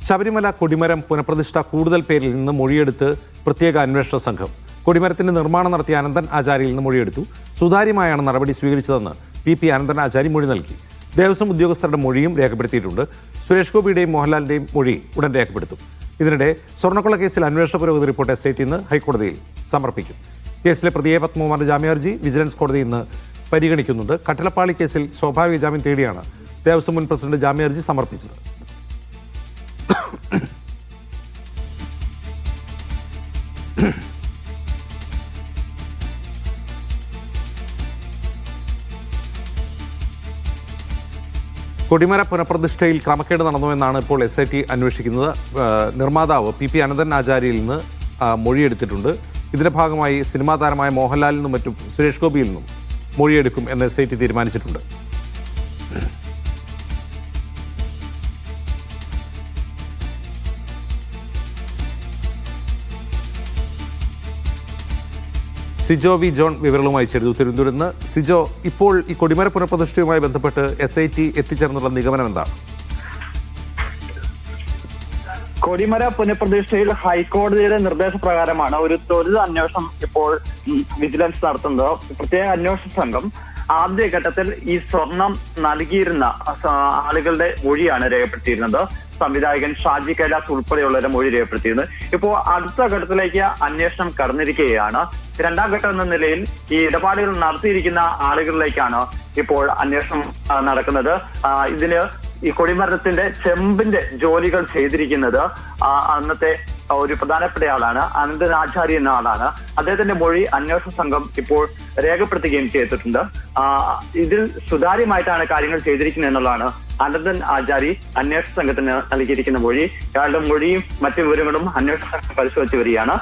ശബരിമല കൊടിമരം പുനഃപ്രതിഷ്ഠ കൂടുതൽ പേരിൽ നിന്ന് മൊഴിയെടുത്ത് പ്രത്യേക അന്വേഷണ സംഘം. കൊടിമരത്തിന്റെ നിർമ്മാണം നടത്തിയ അനന്തൻ ആചാര്യയിൽ നിന്ന് മൊഴിയെടുത്തു. സുതാര്യമായാണ് നടപടി സ്വീകരിച്ചതെന്ന് പി അനന്തൻ ആചാരി മൊഴി നൽകി. ദേവസ്വം ഉദ്യോഗസ്ഥരുടെ മൊഴിയും രേഖപ്പെടുത്തിയിട്ടുണ്ട്. സുരേഷ് ഗോപിയുടെയും മോഹൻലാലിന്റെയും മൊഴി ഉടൻ രേഖപ്പെടുത്തും. ഇതിനിടെ സ്വർണ്ണക്കൊള്ള കേസിൽ അന്വേഷണ പുരോഗതി റിപ്പോർട്ട് SIT ഇന്ന് ഹൈക്കോടതിയിൽ സമർപ്പിക്കും. കേസിലെ പ്രതിയെ പത്മകുമാറിന്റെ ജാമ്യാർജി വിജിലൻസ് കോടതി ഇന്ന് പരിഗണിക്കുന്നുണ്ട്. കട്ടളപ്പാളി കേസിൽ സ്വാഭാവിക ജാമ്യം തേടിയാണ് ദേവസ്വം മുൻ പ്രസിഡന്റ് ജാമ്യാർജി സമർപ്പിച്ചത്. കൊടിമര പുനഃപ്രതിഷ്ഠയിൽ ക്രമക്കേട് നടന്നുവെന്നാണ് ഇപ്പോൾ SIT അന്വേഷിക്കുന്നത്. നിർമ്മാതാവ് പി അനന്തൻ ആചാര്യയിൽ നിന്ന് മൊഴിയെടുത്തിട്ടുണ്ട്. ഇതിന്റെ ഭാഗമായി സിനിമാ താരമായ മോഹൻലാലിൽ നിന്നും മറ്റും സുരേഷ് ഗോപിയിൽ നിന്നും മൊഴിയെടുക്കും എന്ന് SIT തീരുമാനിച്ചിട്ടുണ്ട്. സിജോ വി ജോൺ വിവരങ്ങളുമായി ചേരുന്നു തിരുവനന്തപുരത്ത് നിന്ന്. സിജോ, ഇപ്പോൾ ഈ കൊടിമര പുനഃപ്രതിഷ്ഠയുമായി ബന്ധപ്പെട്ട് SIT എത്തിച്ചേർന്നുള്ള നിഗമനം എന്താണ്? കൊടിമര പുനഃപ്രതിഷ്ഠയിൽ ഹൈക്കോടതിയുടെ നിർദ്ദേശപ്രകാരമാണ് ഒരു ത്വരിത അന്വേഷണം ഇപ്പോൾ വിജിലൻസ് നടത്തുന്നത്. പ്രത്യേക അന്വേഷണ സംഘം ആദ്യഘട്ടത്തിൽ ഈ സ്വർണം നൽകിയിരുന്ന ആളുകളുടെ മൊഴിയാണ് രേഖപ്പെടുത്തിയിരുന്നത്. സംവിധായകൻ ഷാജി കൈലാസ് ഉൾപ്പെടെയുള്ളവരുടെ മൊഴി രേഖപ്പെടുത്തിയിരുന്നത്. ഇപ്പോൾ അടുത്ത ഘട്ടത്തിലേക്ക് അന്വേഷണം കടന്നിരിക്കുകയാണ്. രണ്ടാം ഘട്ടം എന്ന നിലയിൽ ഈ ഇടപാടുകൾ നടത്തിയിരിക്കുന്ന ആളുകളിലേക്കാണ് ഇപ്പോൾ അന്വേഷണം നടക്കുന്നത്. ഇതിന് ഈ കൊടിമരത്തിന്റെ ചെമ്പിന്റെ ജോലികൾ ചെയ്തിരിക്കുന്നത് അന്നത്തെ ഒരു പ്രധാനപ്പെട്ട ആളാണ്, അനന്തൻ ആചാര്യ എന്ന ആളാണ്. അദ്ദേഹത്തിന്റെ മൊഴി അന്വേഷണ സംഘം ഇപ്പോൾ രേഖപ്പെടുത്തുകയും ചെയ്തിട്ടുണ്ട്. ഇതിൽ സുതാര്യമായിട്ടാണ് കാര്യങ്ങൾ ചെയ്തിരിക്കുന്നത് എന്നുള്ളതാണ് അനന്തൻ ആചാരി അന്വേഷണ സംഘത്തിന് നൽകിയിരിക്കുന്ന മൊഴി. അയാളുടെ മൊഴിയും മറ്റു വിവരങ്ങളും അന്വേഷണ സംഘം പരിശോധിച്ചു വരികയാണ്.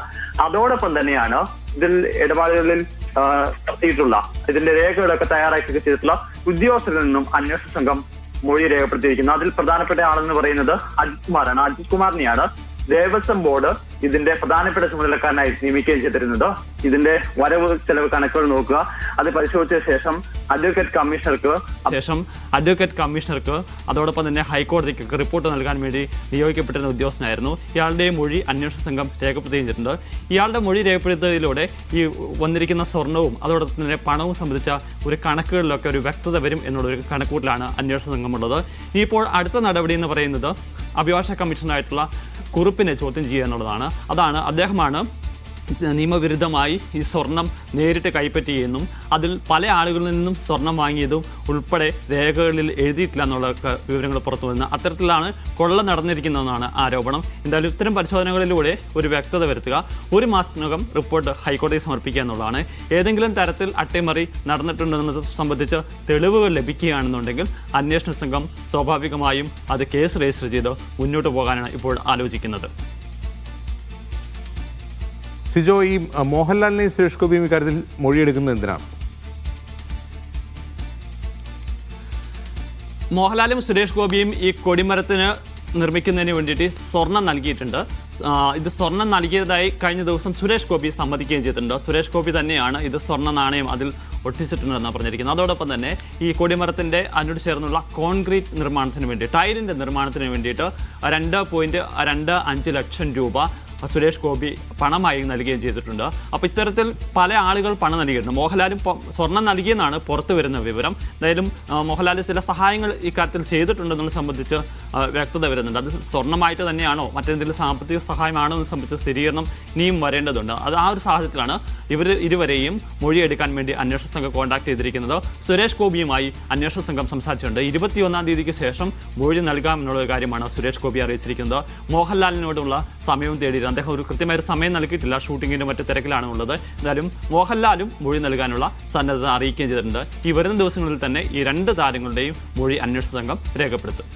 അതോടൊപ്പം തന്നെയാണ് ഇതിൽ ഇടപാടുകളിൽ നടത്തിയിട്ടുള്ള ഇതിന്റെ രേഖകളൊക്കെ തയ്യാറാക്കി ചെയ്തിട്ടുള്ള ഉദ്യോഗസ്ഥരിൽ നിന്നും അന്വേഷണ സംഘം മൊഴി രേഖപ്പെടുത്തിയിരിക്കുന്നത്. അതിൽ പ്രധാനപ്പെട്ട ആളെന്ന് പറയുന്നത് അജിത് കുമാറാണ്. അജിത് കുമാറിനെയാണ് ദേവസ്വം ബോർഡ് ഇതിന്റെ പ്രധാനപ്പെട്ട ചുമതലക്കാരനായി നിയമിക്കുകയും ചെയ്തിരുന്നത്. ഇതിന്റെ വരവ് ചെലവ് കണക്കുകൾ നോക്കുക, അത് പരിശോധിച്ച ശേഷം അഡ്വക്കേറ്റ് കമ്മീഷണർക്ക് അതോടൊപ്പം തന്നെ ഹൈക്കോടതിക്ക് റിപ്പോർട്ട് നൽകാൻ വേണ്ടി നിയോഗിക്കപ്പെട്ടിരുന്ന ഉദ്യോഗസ്ഥനായിരുന്നു. ഇയാളുടെ മൊഴി അന്വേഷണ സംഘം രേഖപ്പെടുത്തുകയും ചെയ്തിട്ടുണ്ട്. ഇയാളുടെ മൊഴി രേഖപ്പെടുത്തിയതിലൂടെ ഈ വന്നിരിക്കുന്ന സ്വർണവും അതോടൊപ്പം തന്നെ പണവും സംബന്ധിച്ച ഒരു കണക്കുകളിലൊക്കെ ഒരു വ്യക്തത വരും എന്നുള്ളൊരു കണക്കൂട്ടിലാണ് അന്വേഷണ സംഘമുള്ളത്. ഇപ്പോൾ അടുത്ത നടപടി എന്ന് പറയുന്നത് അഭിഭാഷക കമ്മീഷനായിട്ടുള്ള കുറുപ്പിനെ ചോദ്യം ചെയ്യുക എന്നുള്ളതാണ്. അദ്ദേഹമാണ് നിയമവിരുദ്ധമായി ഈ സ്വർണം നേരിട്ട് കൈപ്പറ്റിയെന്നും അതിൽ പല ആളുകളിൽ നിന്നും സ്വർണം വാങ്ങിയതും ഉൾപ്പെടെ രേഖകളിൽ എഴുതിയിട്ടില്ല എന്നുള്ള വിവരങ്ങൾ പുറത്തു വന്ന് അത്തരത്തിലാണ് കൊള്ള നടന്നിരിക്കുന്നതെന്നാണ് ആരോപണം. എന്തായാലും ഇത്തരം പരിശോധനകളിലൂടെ ഒരു വ്യക്തത വരുത്തുക, 1 മാസത്തിനകം റിപ്പോർട്ട് ഹൈക്കോടതിയിൽ സമർപ്പിക്കുക എന്നുള്ളതാണ്. ഏതെങ്കിലും തരത്തിൽ അട്ടിമറി നടന്നിട്ടുണ്ടെന്നത് സംബന്ധിച്ച് തെളിവുകൾ ലഭിക്കുകയാണെന്നുണ്ടെങ്കിൽ അന്വേഷണ സംഘം സ്വാഭാവികമായും അത് കേസ് രജിസ്റ്റർ ചെയ്ത് മുന്നോട്ട് പോകാനാണ് ഇപ്പോൾ ആലോചിക്കുന്നത്. സിജോ, ഈ മോഹൻലാലിനെയും സുരേഷ് ഗോപിയും ഇക്കാര്യത്തിൽ മൊഴിയെടുക്കുന്നത് എന്തിനാണ്? മോഹൻലാലും സുരേഷ് ഗോപിയും ഈ കൊടിമരത്തിന് നിർമ്മിക്കുന്നതിന് വേണ്ടിയിട്ട് സ്വർണം നൽകിയിട്ടുണ്ട്. ഇത് സ്വർണം നൽകിയതായി കഴിഞ്ഞ ദിവസം സുരേഷ് ഗോപി സമ്മതിക്കുകയും ചെയ്തിട്ടുണ്ട്. സുരേഷ് ഗോപി തന്നെയാണ് ഇത് സ്വർണ്ണ നാണയം അതിൽ ഒട്ടിച്ചിട്ടുണ്ടെന്നാണ് പറഞ്ഞിരിക്കുന്നത്. അതോടൊപ്പം തന്നെ ഈ കൊടിമരത്തിൻ്റെ അതിനോട് ചേർന്നുള്ള കോൺക്രീറ്റ് നിർമ്മാണത്തിന് വേണ്ടി, ടൈലിൻ്റെ നിർമ്മാണത്തിന് വേണ്ടിയിട്ട് 2.25 ലക്ഷം രൂപ സുരേഷ് ഗോപി പണമായി നൽകുകയും ചെയ്തിട്ടുണ്ട്. അപ്പോൾ ഇത്തരത്തിൽ പല ആളുകൾ പണം നൽകിയിട്ടുണ്ട്. മോഹൻലാലും സ്വർണം നൽകിയെന്നാണ് പുറത്തു വരുന്ന വിവരം. എന്തായാലും മോഹൻലാൽ ചില സഹായങ്ങൾ ഇക്കാര്യത്തിൽ ചെയ്തിട്ടുണ്ടെന്നത് സംബന്ധിച്ച് വ്യക്തത വരുന്നുണ്ട്. അത് സ്വർണ്ണമായിട്ട് തന്നെയാണോ മറ്റെന്തെങ്കിലും സാമ്പത്തിക സഹായമാണോ എന്ന് സംബന്ധിച്ച് സ്ഥിരീകരണം ഇനിയും വരേണ്ടതുണ്ട്. അത് ആ ഒരു സാഹചര്യത്തിലാണ് ഇവർ ഇരുവരെയും മൊഴിയെടുക്കാൻ വേണ്ടി അന്വേഷണ സംഘം കോൺടാക്ട് ചെയ്തിരിക്കുന്നത്. സുരേഷ് ഗോപിയുമായി അന്വേഷണ സംഘം സംസാരിച്ചിട്ടുണ്ട്. 21-ാം തീയതിക്ക് ശേഷം മൊഴി നൽകാമെന്നുള്ള കാര്യമാണ് സുരേഷ് ഗോപി അറിയിച്ചിരിക്കുന്നത്. മോഹൻലാലിനോടുള്ള സമയവും തേടി അദ്ദേഹം ഒരു കൃത്യമായ ഒരു സമയം നൽകിയിട്ടില്ല, ഷൂട്ടിങ്ങിന്റെ മറ്റു തിരക്കിലാണ് ഉള്ളത്. എന്തായാലും മോഹൻലാലും മൊഴി നൽകാനുള്ള സന്നദ്ധത അറിയിക്കുകയും ചെയ്തിട്ടുണ്ട്. ഈ വരുന്ന ദിവസങ്ങളിൽ തന്നെ ഈ 2 താരങ്ങളുടെയും മൊഴി അന്വേഷണ സംഘം രേഖപ്പെടുത്തും.